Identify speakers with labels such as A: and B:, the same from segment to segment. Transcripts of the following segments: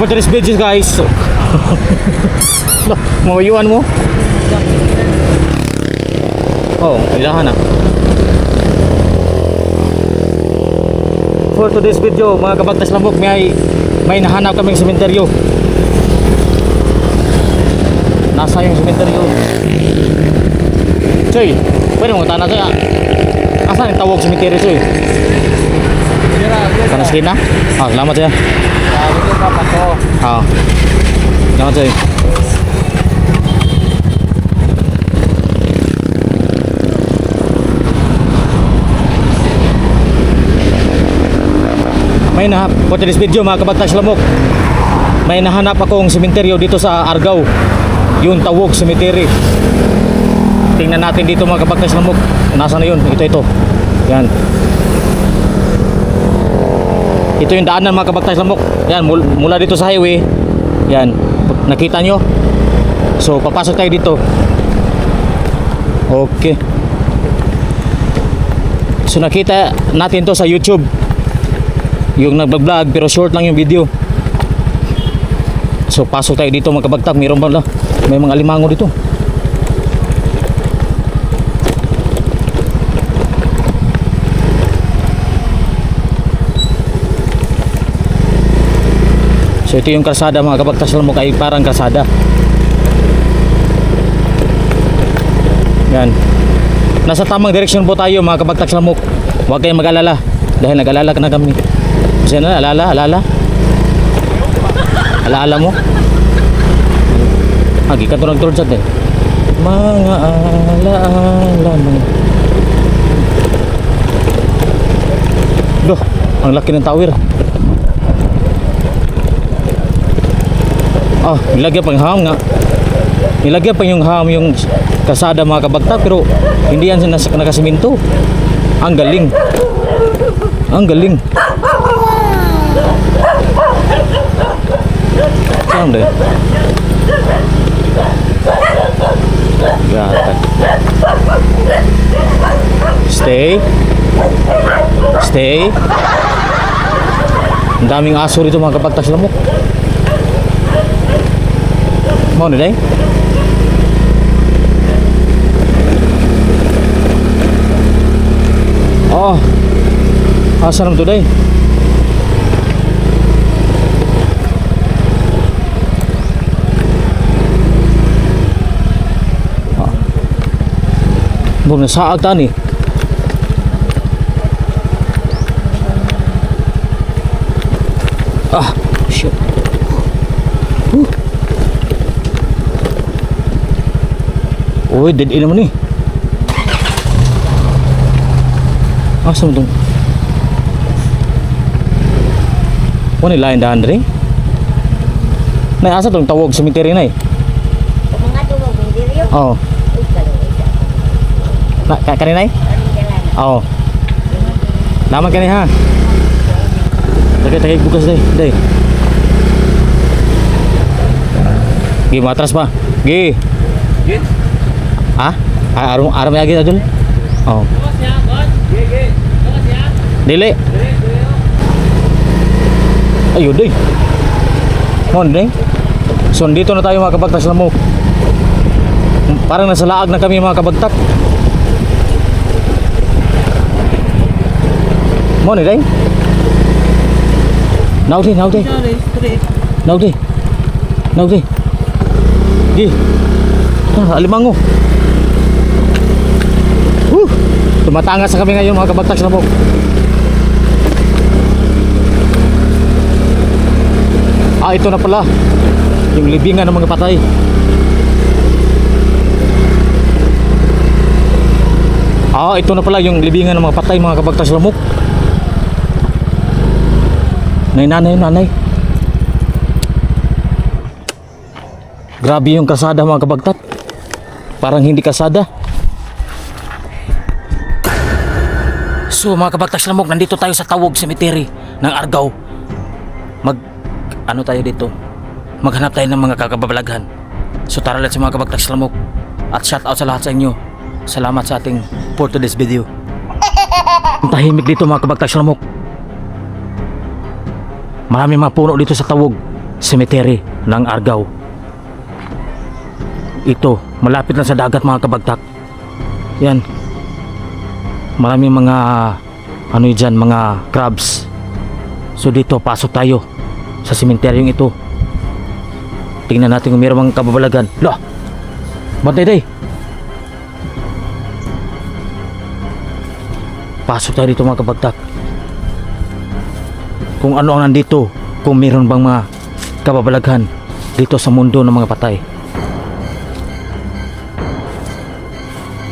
A: for today's video guys. Mawayuan mo? Oh, ilahan na. For today's video mga kabagtas lamok, may nahanap kaming sementeryo. Nasa yung sementeryo. Choy, pwede mo tanah saya. Asan yung tawag sementeryo Choy? Tanah skina? Ah, selamat ya. Ah, selamat Choy. May nahanap for today's video mga kabagtas lamok. May nahanap akong sementeryo dito sa Argao. Yung Tawog Cemetery. Tingnan natin dito mga kabagtas lamok. Nasaan na yun? Ito. Yan. Ito yung daanan mga kabagtas lamok. Yan, mula dito sa highway. Yan. Nakita nyo? So, papasok tayo dito. Okay. So, nakita natin to sa YouTube. Yung nag-vlog pero short lang yung video. So pasok tayo dito mga kabagtak. Mayroon ba na? May mga alimango dito. So ito yung kalsada mga kabagtak. Salam mo kay parang kalsada. Yan. Nasa tamang direksyon po tayo mga kabagtak salamok. Huwag kayong mag-alala dahil nag-alala na kami. Kasi na, alala mo? Agi ka ito nagtulad sa atin. Mga alaala mo. Duh, ang laki ng tower. Ah, nilagyan pang ham nga. Nilagyan pa yung ham yung kasada mga kabagtak pero hindi yan nakasiminto. Ang galing. Ang galing. Saan deh? Gata. Stay. Ang daming aso rito mga kabagtas lamok. Mau na day? Oh. Asa naman to day? Muna saag tani. Ah, shit. Uy, dead end naman eh. Asa mo itong ano lain dahan rin? Nay, asa itong Tawog Cemetery na eh?
B: Mga Tawog Cemetery?
A: Oo. Kanina eh? Oo. Laman ka ha. Tagay bukas day. Gi matras pa. Gi. Ha? Aram lagi na dun? Oo. Dili. Ayun day. Mon day. So dito na tayo mga kabagtas lamok. Parang nasa laag na kami mga kabagtak. Mo ni day. Now day. Gi. Alimango. Tumatangas na kami ngayon mga kabagtak lamok. Ah, ito na pala yung libingan ng mga patay. Ah, ito na pala yung libingan ng mga patay mga kabagtas lamok. Nanay. Grabe yung kalsada mga kabagtat. Parang hindi kalsada. So mga kabagtas lamok, nandito tayo sa Tawog Cemetery ng Argao. Ano tayo dito? Maghanap tayo ng mga kakababalaghan. So tara let's mga kabagtas lamok. At shout out sa lahat sa inyo. Salamat sa ating for today's video. Ang tahimik dito mga kabagtas lamok. Maraming mga puno dito sa Tawog cemetery ng Argao. Ito, malapit lang sa dagat mga kabagtak. Yan. Maraming mga ano dyan, mga crabs. So dito, pasok tayo sa sementeryong ito. Tingnan natin kung mayroong mga kababalagan. Lah! Bantay day! Pasok tayo dito mga kabagtak. Kung ano ang nandito, kung mayroon bang mga kababalaghan dito sa mundo ng mga patay.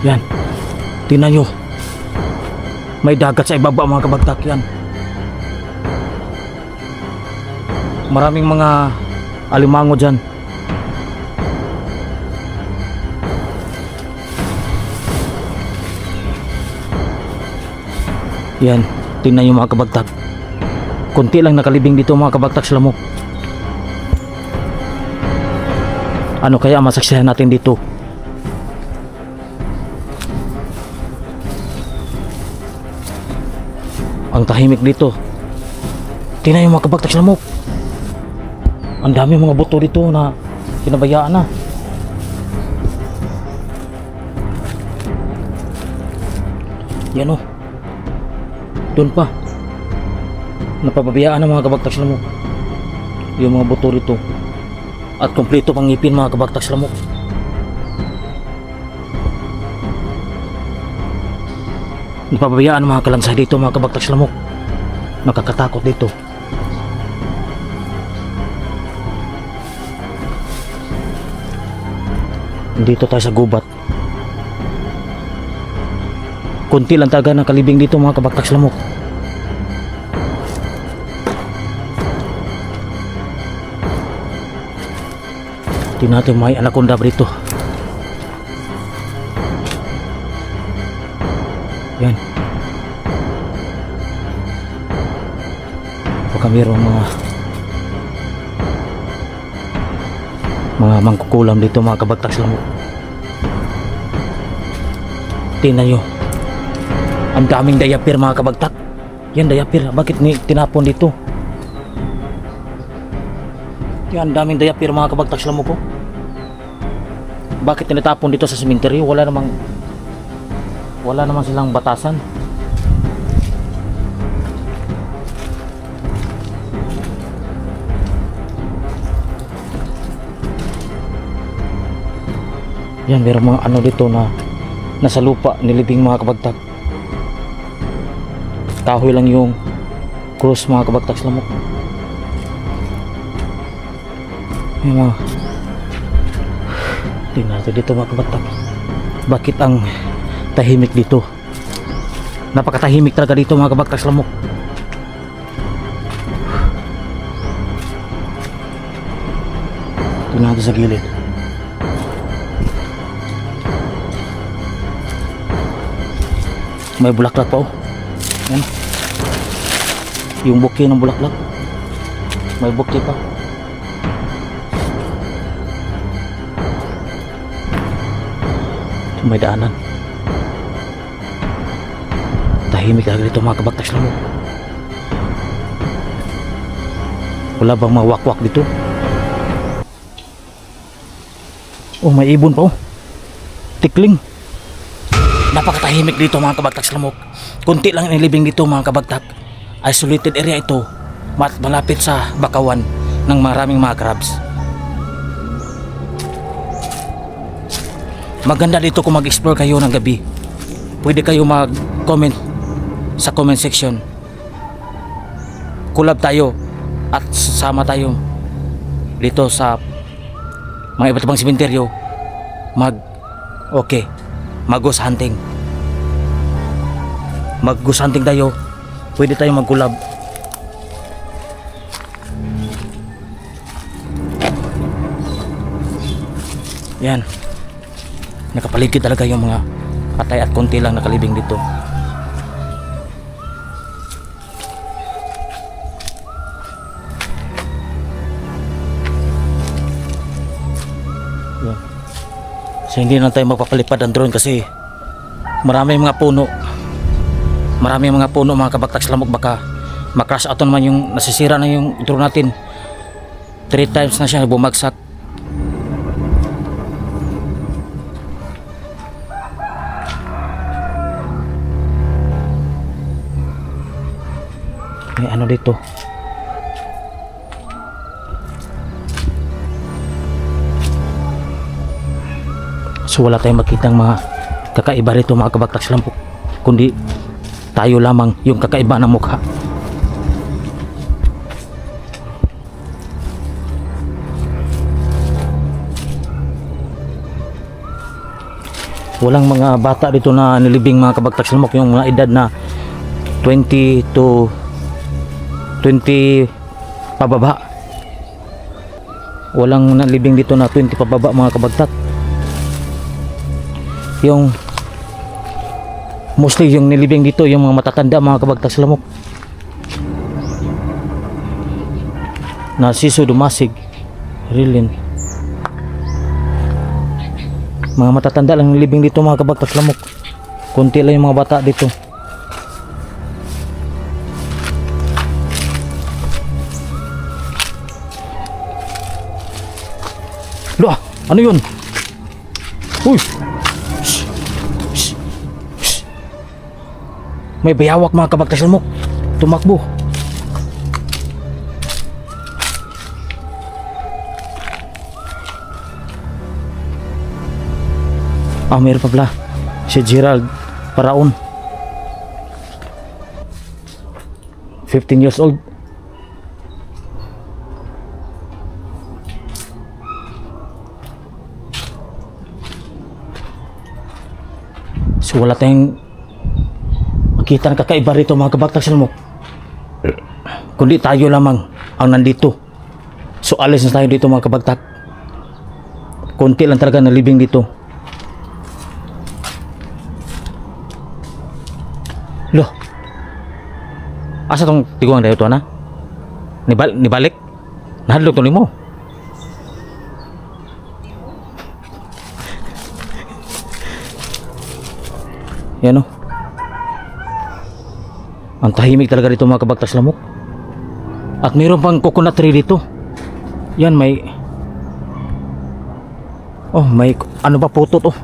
A: Yan. Tingnan nyo. May dagat sa ibaba mga kabagtak yan. Maraming mga alimango dyan. Yan. Tingnan nyo mga kabagtak. Kunti lang nakalibing dito mga kabagtak sa lamok. Ano kaya ang masaksihan natin dito? Ang tahimik dito. Tingnan yung mga kabagtak sa lamok. Ang dami mga buto dito na pinabayaan na. Yan o. Doon pa. Napapabayaan ng mga kabagtak sa lamok. Yung mga buto rito. At kompleto pang ngipin mga kabagtak sa lamok. Napapabayaan ng mga kalansay dito mga kabagtak sa lamok. Nakakatakot dito. Dito tayo sa gubat. Kunti lang talaga ng kalibing dito mga kabagtak sa lamok. Tingnan natin may anaconda rito. Yan. Baka mayroong mga mangkukulam dito mga kabagtak sa lamok. Tingnan nyo. Ang daming diaper mga kabagtak. Yan diaper. Bakit tinapon dito? Yan, daming diaper mga kabagtak sa lamok ko. Bakit tinatapon dito sa sementeryo? Wala namang silang batasan. Yan, meron mga ano dito na nasa lupa, nilibing mga kabagtak. Kahoy lang yung cross mga kabagtak sa lamok. Yan mga tingnan natin dito mga kabagtak. Bakit ang tahimik dito? Napakatahimik talaga dito mga kabagtak sa lamok. Tingnan natin sa gilid. May bulaklak pa oh. Yan. Yung bouquet ng bulaklak. May bouquet pa. May daanan. Tahimik talaga dito mga kabagtak sa lamok. Wala bang mga wakwak dito? Oh, may ibon pa oh. Tikling. Napakatahimik dito mga kabagtak sa lamok. Kunti lang inilibing dito mga kabagtak. Isolated area ito. Malapit sa bakawan ng maraming mga crabs. Maganda dito kung mag-explore kayo ng gabi. Pwede kayo mag-comment sa comment section. Collab tayo at sama tayo dito sa mga iba't ibang sementeryo. Mag-ghost hunting. Mag-ghost hunting tayo. Pwede tayo mag-collab. Yan. Nakapaligid talaga yung mga patay at konti lang nakalibing dito. Yan. So hindi na tayo magpapalipad ang drone kasi maraming mga puno. Maraming mga puno mga kabagtak sa lamok, baka ma-crash out naman yung nasisira na yung drone natin. 3 times na siya bumagsak. May ano dito? So wala tayong makitang mga kakaiba rito mga kabagtags lampok, kundi tayo lamang yung kakaiba ng mukha. Walang mga bata dito na nilibing mga kabagtags lamok, yung mga edad na 20 to 20 pababa. Walang nalibing dito na 20 pababa mga kabagtak. Yung mostly yung nilibing dito yung mga matatanda mga kabagtags lamok, na siso dumasig rilin. Mga matatanda lang nilibing dito mga kabagtags lamok, kunti lang yung mga bata dito. Loh, ano yun? Uy! May bayawak mga kabagtags lamok, tumakbo. Mayroon pa pala si Gerald Paraon, 15 years old. So wala tayong makita ng kakaiba rito mga kabagtags lamok, kundi tayo lamang ang nandito. So alis na tayo dito mga kabagtak. Konti lang talaga nalibing dito. Loh, asa tong tiguang dayo to na? Nibalik? Nahadlok to nimo. Yan o. Ang tahimik talaga dito mga kabagtags lamok. At mayroon pang coconut tree dito. Yan may ano ba putot oh.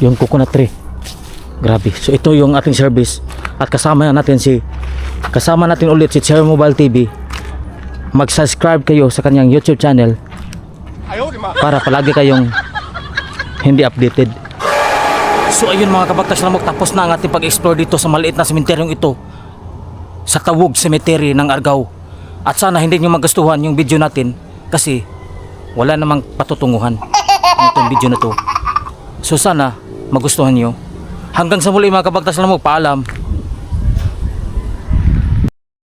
A: Yung coconut tree. Grabe. So ito yung ating service. At kasama natin ulit si Cherry Mobile TV. Mag-subscribe kayo sa kanyang YouTube channel para palagi kayong hindi updated. So ayun mga kabagtags lamok, tapos na ang ating pag-explore dito sa maliit na sementeryong ito sa Tawog Cemetery ng Argao. At sana hindi nyo magustuhan yung video natin kasi wala namang patutunguhan itong video na to. So sana magustuhan nyo. Hanggang sa muli mga kabagtags lamok, paalam.